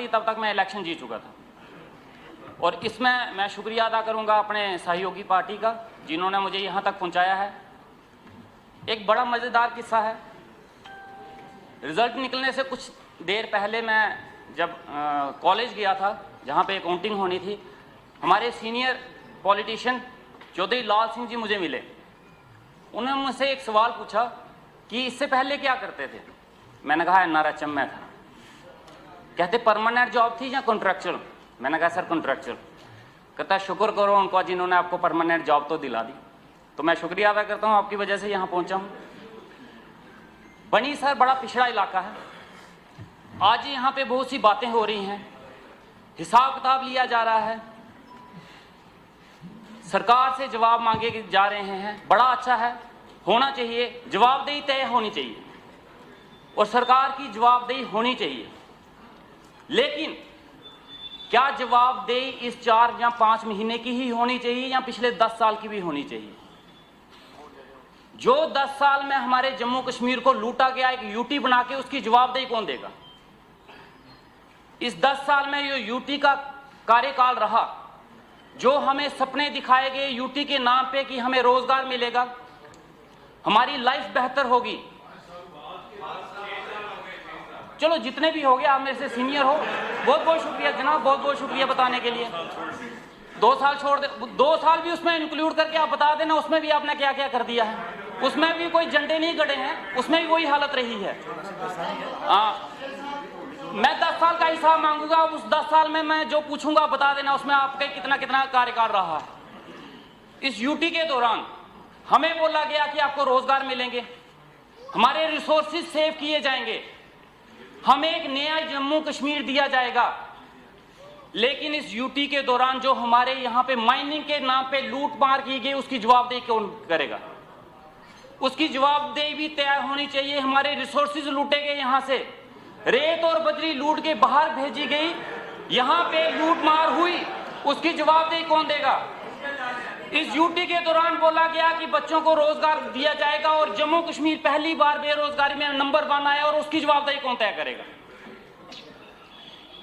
Party तब तक मैं इलेक्शन जीत चुका था। और इसमें मैं शुक्रिया अदा करूंगा अपने सहयोगी पार्टी का, जिन्होंने मुझे यहाँ तक पहुँचाया है। एक बड़ा मज़ेदार किस्सा है। रिजल्ट निकलने से कुछ देर पहले मैं जब कॉलेज गया था, जहाँ पे काउंटिंग होनी थी, हमारे सीनियर पॉलिटिशियन चौधरी लाल सिंह जी मुझे मिले। उन्होंने मुझसे एक सवाल पूछा कि इससे पहले क्या करते थे। मैंने कहा NRHM में था। कहते परमानेंट जॉब थी या कॉन्ट्रैक्चुअल। मैंने कहा सर कॉन्ट्रैक्चुअल। कहता शुक्र करो उनको जिन्होंने आपको परमानेंट जॉब तो दिला दी। तो मैं शुक्रिया अदा करता हूँ, आपकी वजह से यहाँ पहुँचा हूँ। बनी सर बड़ा पिछड़ा इलाका है। आज यहाँ पे बहुत सी बातें हो रही हैं, हिसाब किताब लिया जा रहा है, सरकार से जवाब मांगे जा रहे हैं। बड़ा अच्छा है, होना चाहिए, जवाबदेही तय होनी चाहिए और सरकार की जवाबदेही होनी चाहिए। लेकिन क्या जवाबदेही इस 4 या 5 महीने की ही होनी चाहिए या पिछले 10 साल की भी होनी चाहिए? जो 10 साल में हमारे जम्मू कश्मीर को लूटा गया, एक यूटी बना के उसकी जवाबदेही कौन देगा? इस 10 साल में जो यूटी का कार्यकाल रहा, जो हमें सपने दिखाए गए यूटी के नाम पे कि हमें रोजगार मिलेगा, हमारी लाइफ बेहतर होगी। चलो जितने भी हो गए, आप मेरे से सीनियर हो, बहुत बहुत शुक्रिया जनाब, बहुत बहुत शुक्रिया बताने के लिए। 2 साल छोड़ दे, 2 साल भी उसमें इंक्लूड करके आप बता देना उसमें भी आपने क्या क्या कर दिया है। उसमें भी कोई झंडे नहीं गड़े हैं, उसमें भी वही हालत रही है। मैं 10 साल का हिसाब मांगूंगा, उस 10 साल में मैं जो पूछूंगा बता देना उसमें आपके कितना कितना कार्यकाल रहा है। इस यूटी के दौरान हमें बोला गया कि आपको रोजगार मिलेंगे, हमारे रिसोर्सेज सेव किए जाएंगे, हमें एक नया जम्मू कश्मीर दिया जाएगा। लेकिन इस यूटी के दौरान जो हमारे यहाँ पे माइनिंग के नाम पे लूट मार की गई, उसकी जवाबदेही कौन करेगा? उसकी जवाबदेही भी तय होनी चाहिए। हमारे रिसोर्सेज लूटे गए, यहाँ से रेत और बजरी लूट के बाहर भेजी गई, यहाँ पे लूट मार हुई, उसकी जवाबदेही कौन देगा? इस यूटी के दौरान बोला गया कि बच्चों को रोजगार दिया जाएगा और जम्मू कश्मीर पहली बार बेरोजगारी में नंबर 1 आया, और उसकी जवाबदेही कौन तय करेगा?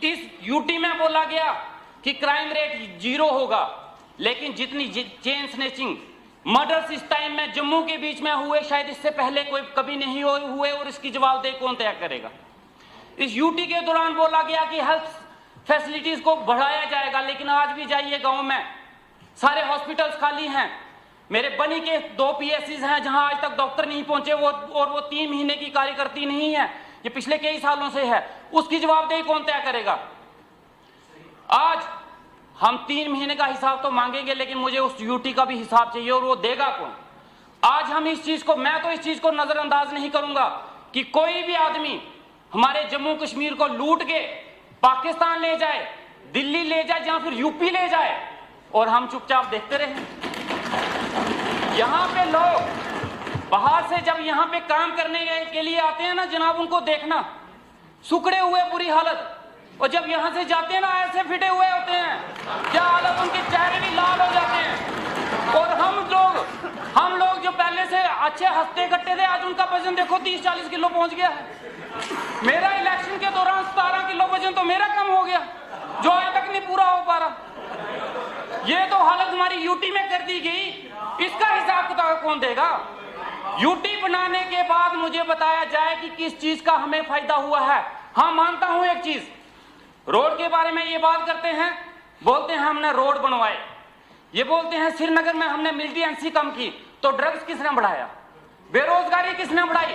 इस यूटी में बोला गया कि क्राइम रेट 0 होगा, लेकिन जितनी चेन स्नैचिंग मर्डर्स इस टाइम में जम्मू के बीच में हुए, शायद इससे पहले कोई कभी नहीं हुए, और इसकी जवाबदेही कौन तय करेगा? इस यूटी के दौरान बोला गया कि हेल्थ फैसिलिटीज को बढ़ाया जाएगा, लेकिन आज भी जाइए गांव में सारे हॉस्पिटल्स खाली हैं। मेरे बनी के 2 PSCs हैं जहां आज तक डॉक्टर नहीं पहुंचे, वो 3 महीने की कार्यकर्ती नहीं है, ये पिछले कई सालों से है। उसकी जवाबदेही कौन तय करेगा? आज हम 3 महीने का हिसाब तो मांगेंगे, लेकिन मुझे उस यूटी का भी हिसाब चाहिए, और वो देगा कौन? आज हम इस चीज को, मैं तो इस चीज को नजरअंदाज नहीं करूंगा कि कोई भी आदमी हमारे जम्मू कश्मीर को लूट के पाकिस्तान ले जाए, दिल्ली ले जाए या फिर यूपी ले जाए और हम चुपचाप देखते रहे। यहाँ पे लोग बाहर से जब यहाँ पे काम करने के लिए आते हैं ना जनाब, उनको देखना सुखड़े हुए बुरी हालत, और जब यहाँ से जाते हैं ना ऐसे फिटे हुए होते हैं, क्या हालत, उनके चेहरे भी लाल हो जाते हैं। और हम लोग जो पहले से अच्छे हंसते कट्टे थे, आज उनका वजन देखो 30-40 किलो पहुंच गया है। मेरा इलेक्शन के दौरान 17 किलो वजन तो मेरा कम हो गया, जो आज तक नहीं पूरा हो पा रहा। ये तो हालत हमारी यूटी में कर दी गई, इसका हिसाब किताब कौन देगा? यूटी बनाने के बाद मुझे बताया जाए कि किस चीज का हमें फायदा हुआ है। हाँ, मानता हूं एक चीज, रोड के बारे में ये बात करते हैं, बोलते हैं हमने रोड बनवाए, ये बोलते हैं श्रीनगर में हमने मिलिटेंसी कम की, तो ड्रग्स किसने बढ़ाया? बेरोजगारी किसने बढ़ाई?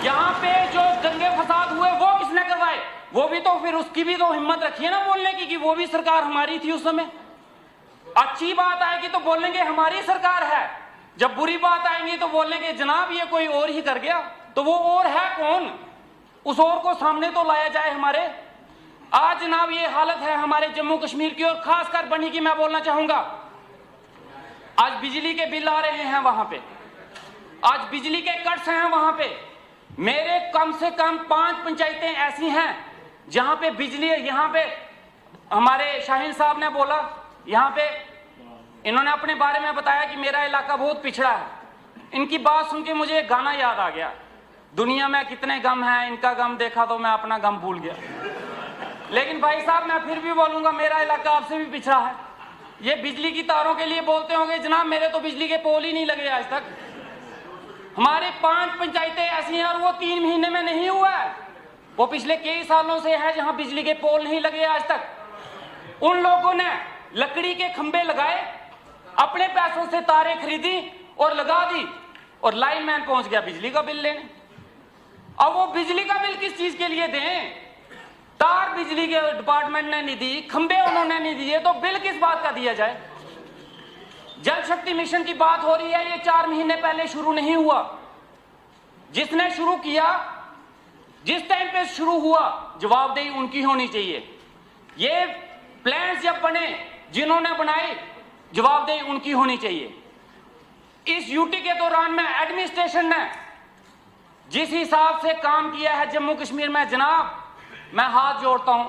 यहाँ पे जो दंगे फसाद हुए वो किसने करवाए? वो भी तो फिर उसकी भी तो हिम्मत रखिए ना बोलने की कि वो भी सरकार हमारी थी उस समय। अच्छी बात आएगी तो बोलेंगे हमारी सरकार है, जब बुरी बात आएंगी तो बोलेंगे जनाब ये कोई और ही कर गया। तो वो और है कौन? उस और को सामने तो लाया जाए हमारे। आज जनाब ये हालत है हमारे जम्मू कश्मीर की, और खासकर बनी की मैं बोलना चाहूंगा। आज बिजली के बिल आ रहे हैं वहां पे, आज बिजली के कट्स हैं वहां पे। मेरे कम से कम 5 पंचायतें ऐसी हैं जहां पे बिजली, यहाँ पे हमारे शाहीन साहब ने बोला, यहाँ पे इन्होंने अपने बारे में बताया कि मेरा इलाका बहुत पिछड़ा है। इनकी बात सुन के मुझे एक गाना याद आ गया, दुनिया में कितने गम हैं, इनका गम देखा तो मैं अपना गम भूल गया। लेकिन भाई साहब मैं फिर भी बोलूंगा, मेरा इलाका आपसे भी पिछड़ा है। ये बिजली की तारों के लिए बोलते होंगे जनाब, मेरे तो बिजली के पोल ही नहीं लगे आज तक। हमारे 5 पंचायतें ऐसी हैं और वो 3 महीने में नहीं हुआ है, वो पिछले कई सालों से है जहां बिजली के पोल नहीं लगे आज तक। उन लोगों ने लकड़ी के खंभे लगाए, अपने पैसों से तारें खरीदी और लगा दी, और लाइनमैन पहुंच गया बिजली का बिल लेने। अब वो बिजली का बिल किस चीज के लिए दें? तार बिजली के डिपार्टमेंट ने नहीं दी, खंभे उन्होंने नहीं दिए, तो बिल किस बात का दिया जाए? जल शक्ति मिशन की बात हो रही है, ये 4 महीने पहले शुरू नहीं हुआ। जिसने शुरू किया, जिस टाइम पे शुरू हुआ, जवाबदेही उनकी होनी चाहिए। ये प्लान्स जब बने, जिन्होंने बनाए, जवाबदेही उनकी होनी चाहिए। इस यूटी के दौरान में एडमिनिस्ट्रेशन ने जिस हिसाब से काम किया है जम्मू कश्मीर में, जनाब मैं हाथ जोड़ता हूं,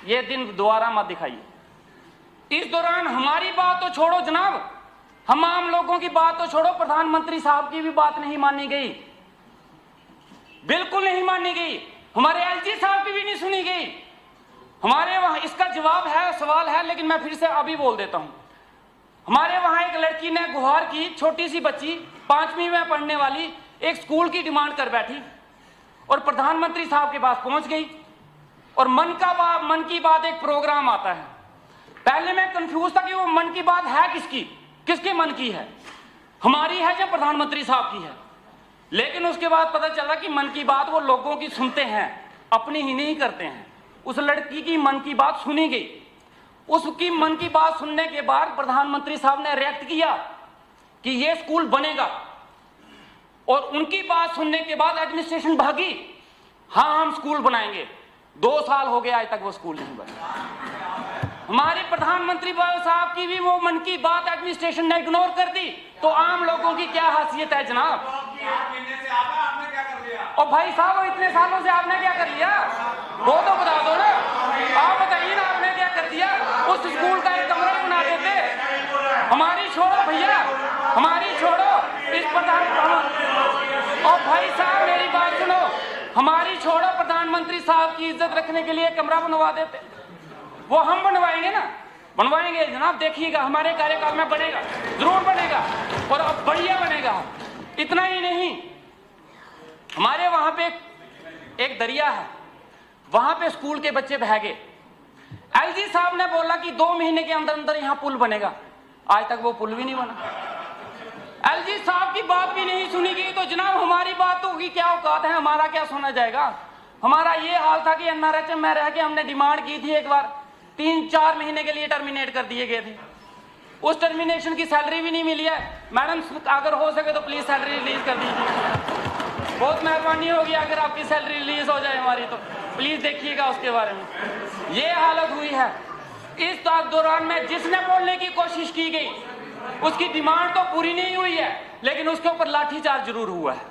ये दिन दोबारा मत दिखाइए। इस दौरान हमारी बात तो छोड़ो जनाब, हम आम लोगों की बात तो छोड़ो, प्रधानमंत्री साहब की भी बात नहीं मानी गई, बिल्कुल नहीं मानी गई। हमारे एलजी साहब की भी नहीं सुनी गई। हमारे वहां इसका जवाब है, सवाल है, लेकिन मैं फिर से अभी बोल देता हूं। हमारे वहां एक लड़की ने गुहार की, छोटी सी बच्ची 5वीं में पढ़ने वाली, एक स्कूल की डिमांड कर बैठी और प्रधानमंत्री साहब के पास पहुंच गई। और मन की बात एक प्रोग्राम आता है। पहले मैं कंफ्यूज था कि वो मन की बात है किसके मन की है, हमारी है या प्रधानमंत्री साहब की है। लेकिन उसके बाद पता चला कि मन की बात वो लोगों की सुनते हैं, अपनी ही नहीं करते हैं। उस लड़की की मन की बात सुनी गई। उसकी मन की बात सुनने के बाद प्रधानमंत्री साहब ने रिएक्ट किया कि ये स्कूल बनेगा, और उनकी बात सुनने के बाद एडमिनिस्ट्रेशन भागी, हाँ हम स्कूल बनाएंगे। 2 साल हो गए आज तक वो स्कूल नहीं बना। हमारे प्रधानमंत्री साहब की भी वो मन की बात एडमिनिस्ट्रेशन ने इग्नोर कर दी, तो आम लोगों की क्या हैसियत है जनाब? और भाई साहब इतने सालों से आपने क्या कर लिया, वो तो बता दो ना। आप बताइए ना, आपने क्या कर दिया? उस स्कूल का एक कमरा बना देते। हमारी छोड़ो भैया, हमारी छोड़ो, इस और भाई साहब मेरी बात सुनो, हमारी छोड़ो, प्रधानमंत्री साहब की इज्जत रखने के लिए कमरा बनवा देते। वो हम बनवाएंगे ना, बनवाएंगे जनाब, देखिएगा हमारे कार्यकाल में बनेगा, जरूर बनेगा, और अब बढ़िया बनेगा। इतना ही नहीं, हमारे वहां पे एक दरिया है, वहां पे स्कूल के बच्चे बह गए। एलजी साहब ने बोला कि 2 महीने के अंदर अंदर यहां पुल बनेगा, आज तक वो पुल भी नहीं बना। एलजी साहब की बात भी नहीं सुनी गई, तो जनाब हमारी बातों की क्या औकात है, हमारा क्या सुना जाएगा? हमारा ये हाल था कि एनआरएचएम में रह के हमने डिमांड की थी, एक बार 3-4 महीने के लिए टर्मिनेट कर दिए गए थे। उस टर्मिनेशन की सैलरी भी नहीं मिली है। मैडम अगर हो सके तो प्लीज सैलरी रिलीज कर दीजिए, बहुत मेहरबानी होगी। अगर आपकी सैलरी रिलीज हो जाए हमारी, तो प्लीज देखिएगा उसके बारे में। ये हालत हुई है। इस दौरान में जिसने बोलने की कोशिश की गई, उसकी डिमांड तो पूरी नहीं हुई है, लेकिन उसके ऊपर लाठीचार्ज जरूर हुआ है।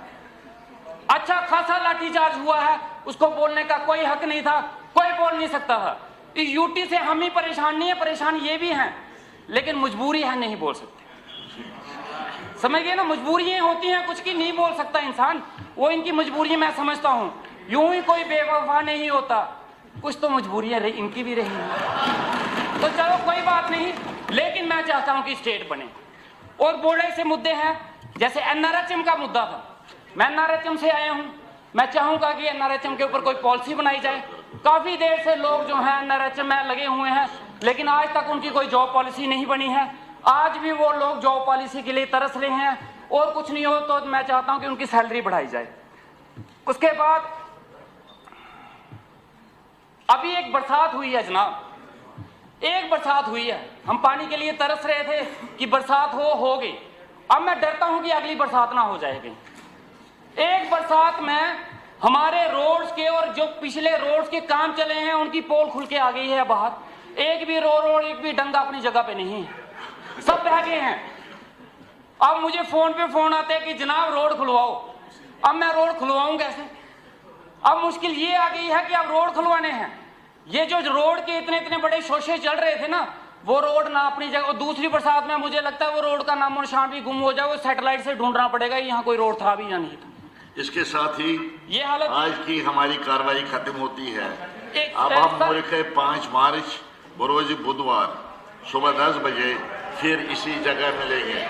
अच्छा खासा लाठीचार्ज हुआ है, उसको बोलने का कोई हक नहीं था, कोई बोल नहीं सकता था। इस यूटी से हम ही परेशान नहीं है, परेशान ये भी हैं, लेकिन मजबूरी है, नहीं बोल सकते। समझ गए ना, मजबूरियां होती हैं कुछ की, नहीं बोल सकता इंसान, वो इनकी मजबूरी मैं समझता हूं। यूं ही कोई बेवफा नहीं होता, कुछ तो मजबूरियां इनकी भी रही हैं। तो चलो कोई बात नहीं, लेकिन मैं चाहता हूं कि स्टेट बने। और बड़े से मुद्दे हैं, जैसे एनआरएचएम का मुद्दा था। मैं एनआरएचएम से आया हूं, मैं चाहूंगा कि एनआरएचएम के ऊपर कोई पॉलिसी बनाई जाए। काफी देर से लोग जो हैं एनआरएचएम में लगे हुए हैं, लेकिन आज तक उनकी कोई जॉब पॉलिसी नहीं बनी है। आज भी वो लोग जॉब पॉलिसी के लिए तरस रहे हैं, और कुछ नहीं हो तो मैं चाहता हूं कि उनकी सैलरी बढ़ाई जाए। उसके बाद अभी एक बरसात हुई है जनाब, एक बरसात हुई है, हम पानी के लिए तरस रहे थे कि बरसात हो गई। अब मैं डरता हूं कि अगली बरसात ना हो जाएगी। एक बरसात में हमारे रोड्स के, और जो पिछले रोड्स के काम चले हैं, उनकी पोल खुल के आ गई है बाहर। एक भी रोड एक भी डंगा अपनी जगह पे नहीं है, सब बह गए हैं। अब मुझे फोन पे फोन आते हैं कि जनाब रोड खुलवाओ। अब मैं रोड खुलवाऊं कैसे? अब मुश्किल ये आ गई है कि अब रोड खुलवाने हैं। ये जो रोड के इतने बड़े शोशे चल रहे थे ना, वो रोड ना अपनी जगह। और दूसरी बरसात में मुझे लगता है वो रोड का नामो निशान भी गुम हो जाए, वो सैटेलाइट से ढूंढना पड़ेगा यहाँ कोई रोड था भी या नहीं था। इसके साथ ही ये हालत आज की हमारी कार्रवाई खत्म होती है। अब हम मुल्क 5 मार्च बरोज बुधवार सुबह 10 बजे फिर इसी जगह मिलेंगे।